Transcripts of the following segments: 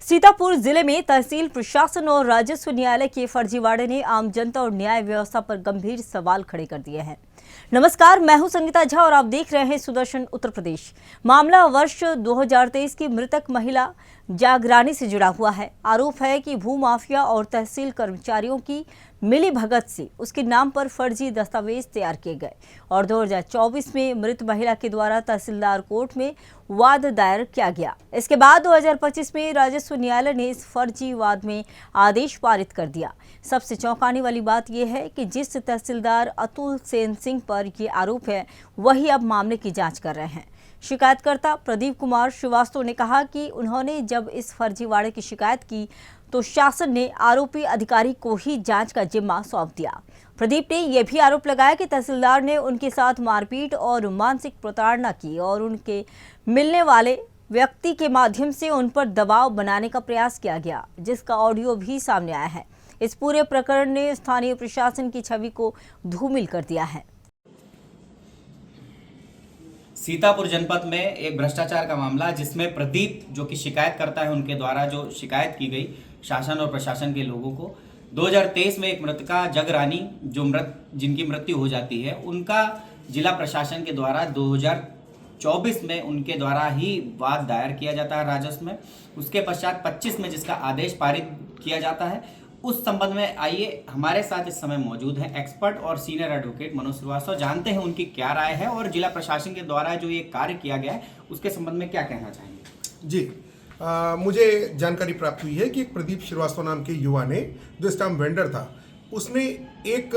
सीतापुर जिले में तहसील प्रशासन और राजस्व न्यायालय के फर्जीवाड़े ने आम जनता और न्याय व्यवस्था पर गंभीर सवाल खड़े कर दिए हैं। नमस्कार, मैं हूं संगीता झा और आप देख रहे हैं सुदर्शन उत्तर प्रदेश। मामला वर्ष 2023 की मृतक महिला जागरानी से जुड़ा हुआ है। आरोप है कि भूमाफिया और तहसील कर्मचारियों की मिली भगत से उसके नाम पर फर्जी दस्तावेज तैयार किए गए और 2024 में मृत महिला के द्वारा तहसीलदार कोर्ट में वाद दायर किया गया। इसके बाद 2025 में राजस्व न्यायालय ने इस फर्जी वाद में आदेश पारित कर दिया। सबसे चौंकाने वाली बात यह है कि जिस तहसीलदार अतुल सेन सिंह पर ये आरोप है, वही अब मामले की जांच कर रहे हैं। शिकायतकर्ता प्रदीप कुमार श्रीवास्तव ने कहा कि उन्होंने जब इस फर्जीवाड़े की शिकायत की तो शासन ने आरोपी अधिकारी को ही जांच का जिम्मा सौंप दिया। प्रदीप ने यह भी आरोप लगाया कि तहसीलदार ने उनके साथ मारपीट और मानसिक प्रताड़ना की और उनके मिलने वाले व्यक्ति के माध्यम से उन पर दबाव बनाने का प्रयास किया गया, जिसका ऑडियो भी सामने आया है। इस पूरे प्रकरण ने स्थानीय प्रशासन की छवि को धूमिल कर दिया है। सीतापुर जनपद में एक भ्रष्टाचार का मामला, जिसमें प्रदीप जो कि शिकायत करता है, उनके द्वारा जो शिकायत की गई शासन और प्रशासन के लोगों को, 2023 में एक मृतका जगरानी जिनकी मृत्यु हो जाती है, उनका जिला प्रशासन के द्वारा 2024 में उनके द्वारा ही वाद दायर किया जाता है राजस्व में। उसके पश्चात 25 में जिसका आदेश पारित किया जाता है। उस संबंध में आइए, हमारे साथ इस समय मौजूद हैं एक्सपर्ट और सीनियर एडवोकेट मनोज श्रीवास्तव। जानते हैं उनकी क्या राय है और जिला प्रशासन के द्वारा जो ये कार्य किया गया है उसके संबंध में क्या कहना चाहेंगे। जी, मुझे जानकारी प्राप्त हुई है कि एक प्रदीप श्रीवास्तव नाम के युवा ने, जो स्टाम्प वेंडर था, उसने एक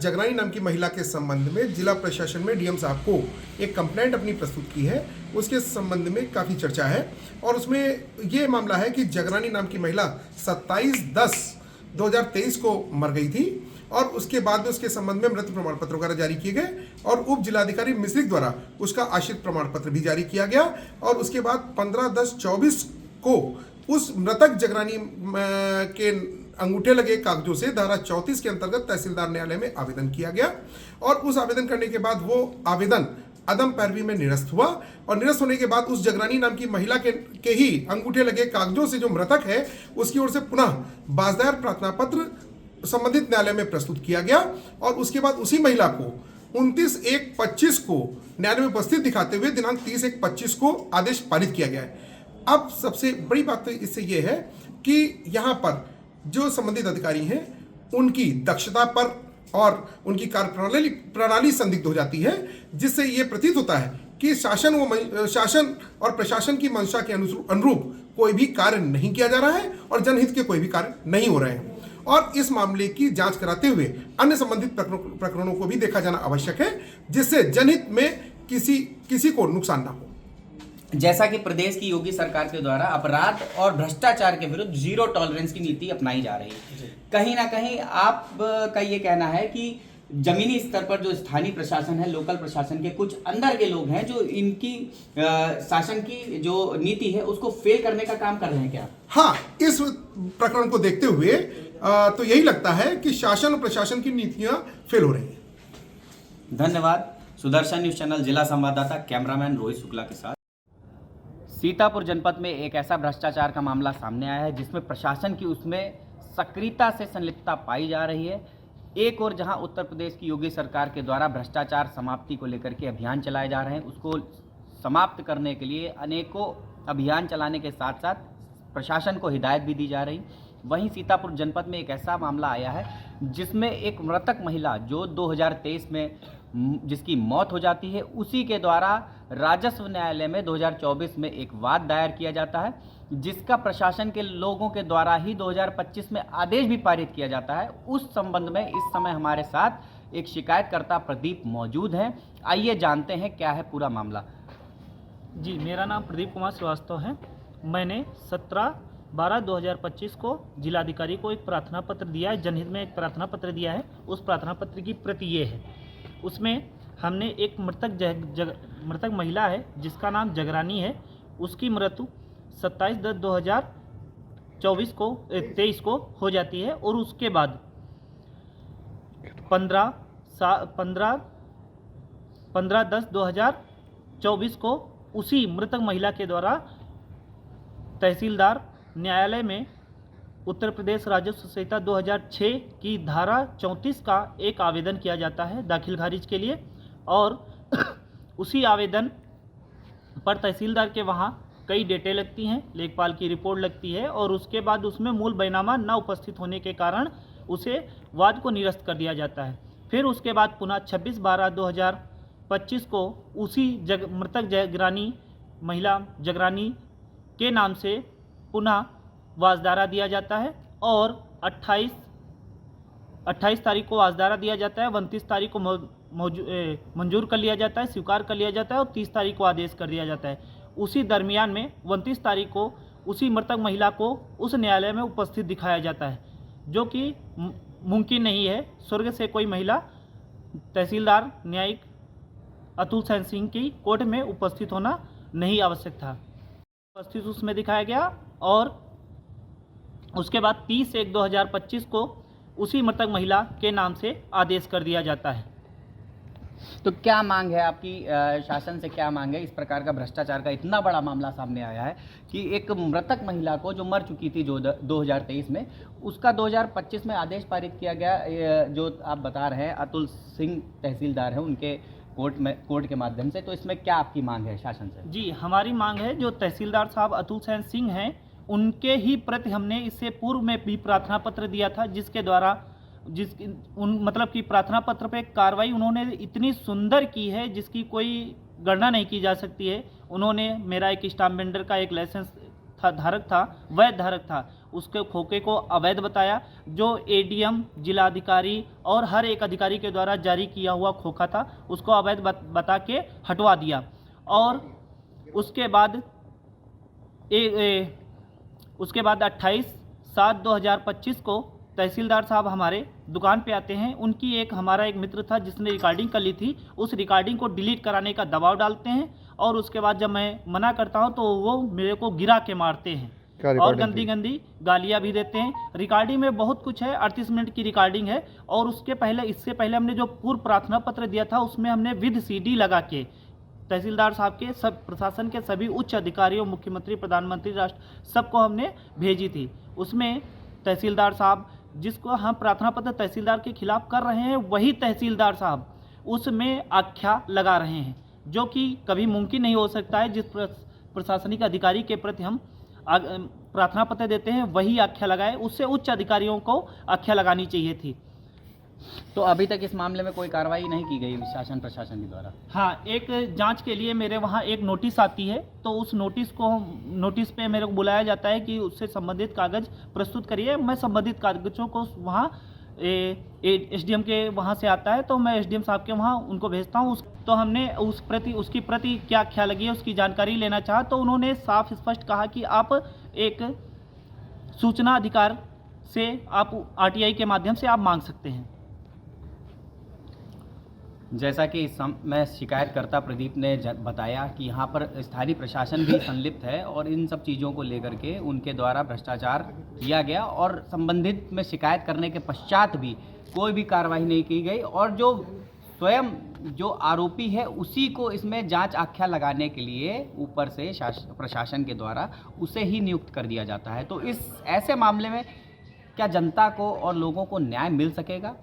जगरानी नाम की महिला के संबंध में जिला प्रशासन में डीएम साहब को एक कंप्लेंट अपनी प्रस्तुत की है। उसके संबंध में काफ़ी चर्चा है और उसमें ये मामला है कि जगरानी नाम की महिला 27/10/2023 को मर गई थी और उसके बाद उसके संबंध में मृत प्रमाण पत्र वगैरह जारी किए गए और उप जिलाधिकारी मिश्रिक द्वारा उसका आश्रित प्रमाण पत्र भी जारी किया गया और उसके बाद 15/10/24 को उस मृतक जगरानी के अंगूठे लगे कागजों से धारा 34 के अंतर्गत तहसीलदार न्यायालय में आवेदन किया गया और उस आवेदन करने के बाद वो आवेदन अदम पैरवी में निरस्त हुआ और निरस्त होने के बाद उस जगरानी नाम की महिला के ही अंगूठे लगे कागजों से जो मृतक है उसकी ओर से पुनः बाजदार प्रार्थना पत्र संबंधित न्यायालय में प्रस्तुत किया गया और उसके बाद उसी महिला को 29/1/25 को न्यायालय में उपस्थित दिखाते हुए दिनांक 30/1/25 को आदेश पारित किया गया है। अब सबसे बड़ी बात तो इससे यह है कि यहाँ पर जो संबंधित अधिकारी हैं उनकी दक्षता पर और उनकी कार्य प्रणाली संदिग्ध हो जाती है, जिससे ये प्रतीत होता है कि शासन और प्रशासन की मंशा के अनुरूप कोई भी कार्य नहीं किया जा रहा है और जनहित के कोई भी कार्य नहीं हो रहे हैं और इस मामले की जांच कराते हुए अन्य संबंधित प्रकरणों को भी देखा जाना आवश्यक है, जिससे जनहित में किसी को नुकसान ना हो। जैसा कि प्रदेश की योगी सरकार के द्वारा अपराध और भ्रष्टाचार के विरुद्ध जीरो टॉलरेंस की नीति अपनाई जा रही है, कहीं ना कहीं आपका ये कहना है कि जमीनी स्तर पर जो स्थानीय प्रशासन है, लोकल प्रशासन के कुछ अंदर के लोग हैं जो इनकी शासन की जो नीति है उसको फेल करने का काम कर रहे हैं क्या? हाँ, इस प्रकरण को देखते हुए तो यही लगता है कि शासन और प्रशासन की नीतियां फेल हो रही हैं। धन्यवाद। सुदर्शन न्यूज चैनल जिला संवाददाता कैमरामैन रोहित शुक्ला के साथ। सीतापुर जनपद में एक ऐसा भ्रष्टाचार का मामला सामने आया है जिसमें प्रशासन की उसमें सक्रियता से संलिप्तता पाई जा रही है। एक और जहां उत्तर प्रदेश की योगी सरकार के द्वारा भ्रष्टाचार समाप्ति को लेकर के अभियान चलाए जा रहे हैं, उसको समाप्त करने के लिए अनेकों अभियान चलाने के साथ साथ प्रशासन को हिदायत भी दी जा रही। वहीं सीतापुर जनपद में एक ऐसा मामला आया है जिसमें एक मृतक महिला जो 2023 में जिसकी मौत हो जाती है, उसी के द्वारा राजस्व न्यायालय में 2024 में एक वाद दायर किया जाता है, जिसका प्रशासन के लोगों के द्वारा ही 2025 में आदेश भी पारित किया जाता है। उस संबंध में इस समय हमारे साथ एक शिकायतकर्ता प्रदीप मौजूद हैं। आइए जानते हैं क्या है पूरा मामला। जी, मेरा नाम प्रदीप कुमार श्रीवास्तव है। मैंने 17/12/2025 को जिलाधिकारी को एक प्रार्थना पत्र दिया है, जनहित में एक प्रार्थना पत्र दिया है। उस प्रार्थना पत्र की प्रति ये है, उसमें हमने एक मृतक महिला है जिसका नाम जगरानी है, उसकी मृत्यु 27/10/2023 को हो जाती है और उसके बाद 15/10/2024 को उसी मृतक महिला के द्वारा तहसीलदार न्यायालय में उत्तर प्रदेश राजस्व संहिता 2006 की धारा 34 का एक आवेदन किया जाता है दाखिल खारिज के लिए, और उसी आवेदन पर तहसीलदार के वहाँ कई डेटें लगती हैं, लेखपाल की रिपोर्ट लगती है, और उसके बाद उसमें मूल बैनामा न उपस्थित होने के कारण उसे वाद को निरस्त कर दिया जाता है। फिर उसके बाद पुनः 26/12/2025 को उसी मृतक जगरानी महिला जगरानी के नाम से पुनः वाजदारा दिया जाता है, और 28 तारीख को वाजदारा दिया जाता है, 29 तारीख को मंजूर कर लिया जाता है, स्वीकार कर लिया जाता है, और 30 तारीख को आदेश कर दिया जाता है। उसी दरमियान में 29 तारीख को उसी मृतक महिला को उस न्यायालय में उपस्थित दिखाया जाता है, जो कि मुमकिन नहीं है। स्वर्ग से कोई महिला तहसीलदार न्यायिक अतुल सेन सिंह की कोर्ट में उपस्थित होना नहीं आवश्यक था, उपस्थित उसमें दिखाया गया, और उसके बाद 30/1/2025 को उसी मृतक महिला के नाम से आदेश कर दिया जाता है। तो क्या मांग है आपकी, शासन से क्या मांग है? इस प्रकार का भ्रष्टाचार का इतना बड़ा मामला सामने आया है कि एक मृतक महिला को जो मर चुकी थी जो 2023 में, उसका 2025 में आदेश पारित किया गया, जो आप बता रहे हैं अतुल सिंह तहसीलदार हैं उनके कोर्ट के माध्यम से। तो इसमें क्या आपकी मांग है शासन से? जी, हमारी मांग है जो तहसीलदार साहब अतुल सेन सिंह हैं उनके ही प्रति हमने इससे पूर्व में भी प्रार्थना पत्र दिया था, जिसके द्वारा मतलब कि प्रार्थना पत्र पे कार्रवाई उन्होंने इतनी सुंदर की है जिसकी कोई गणना नहीं की जा सकती है। उन्होंने मेरा एक स्टाम्प वेंडर का एक लाइसेंस था, धारक था, वैध धारक था, उसके खोखे को अवैध बताया, जो एडीएम, जिलाधिकारी और हर एक अधिकारी के द्वारा जारी किया हुआ खोखा था उसको अवैध बता के हटवा दिया। और उसके बाद 28/7/2025 को तहसीलदार साहब हमारे दुकान पे आते हैं। उनकी हमारा एक मित्र था जिसने रिकॉर्डिंग कर ली थी, उस रिकॉर्डिंग को डिलीट कराने का दबाव डालते हैं, और उसके बाद जब मैं मना करता हूं तो वो मेरे को गिरा के मारते हैं और गंदी गंदी गालियां भी देते हैं। रिकॉर्डिंग में बहुत कुछ है, 38 मिनट की रिकॉर्डिंग है, और इससे पहले हमने जो पूर्व प्रार्थना पत्र दिया था उसमें हमने विद CD लगा के तहसीलदार साहब के सब प्रशासन के सभी उच्च अधिकारियों, मुख्यमंत्री, प्रधानमंत्री, राष्ट्र सबको हमने भेजी थी। उसमें तहसीलदार साहब जिसको हम प्रार्थना पत्र तहसीलदार के खिलाफ कर रहे हैं, वही तहसीलदार साहब उसमें आख्या लगा रहे हैं, जो कि कभी मुमकिन नहीं हो सकता है। जिस प्रशासनिक अधिकारी के प्रति हम प्रार्थना पत्र देते हैं वही आख्या लगाए, उससे उच्च अधिकारियों को आख्या लगानी चाहिए थी। तो अभी तक इस मामले में कोई कार्रवाई नहीं की गई शासन प्रशासन के द्वारा? हाँ, एक जांच के लिए मेरे वहाँ एक नोटिस आती है, तो उस नोटिस पे मेरे को बुलाया जाता है कि उससे संबंधित कागज प्रस्तुत करिए। मैं संबंधित कागजों को वहाँ SDM के वहाँ से आता है, तो मैं SDM साहब के वहाँ उनको भेजता हूँ। तो हमने उसकी प्रति क्या आख्या लगी है उसकी जानकारी लेना चाहा, तो उन्होंने साफ स्पष्ट कहा कि आप एक सूचना अधिकार से आप RTI के माध्यम से आप मांग सकते हैं। जैसा कि इस समय शिकायतकर्ता प्रदीप ने बताया कि यहाँ पर स्थानीय प्रशासन भी संलिप्त है, और इन सब चीज़ों को लेकर के उनके द्वारा भ्रष्टाचार किया गया, और संबंधित में शिकायत करने के पश्चात भी कोई भी कार्रवाई नहीं की गई, और जो स्वयं जो आरोपी है उसी को इसमें जांच आख्या लगाने के लिए ऊपर से प्रशासन के द्वारा उसे ही नियुक्त कर दिया जाता है। तो इस ऐसे मामले में क्या जनता को और लोगों को न्याय मिल सकेगा?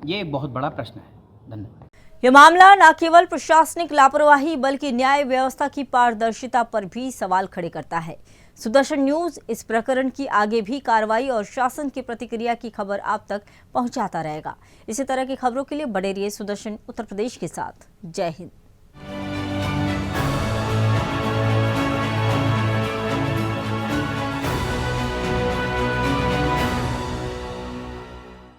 ये एक बहुत बड़ा प्रश्न है। धन्यवाद। यह मामला न केवल प्रशासनिक लापरवाही बल्कि न्याय व्यवस्था की पारदर्शिता पर भी सवाल खड़े करता है। सुदर्शन न्यूज इस प्रकरण की आगे भी कार्रवाई और शासन की प्रतिक्रिया की खबर आप तक पहुंचाता रहेगा। इसी तरह की खबरों के लिए बने रहिए सुदर्शन उत्तर प्रदेश के साथ। जय हिंद।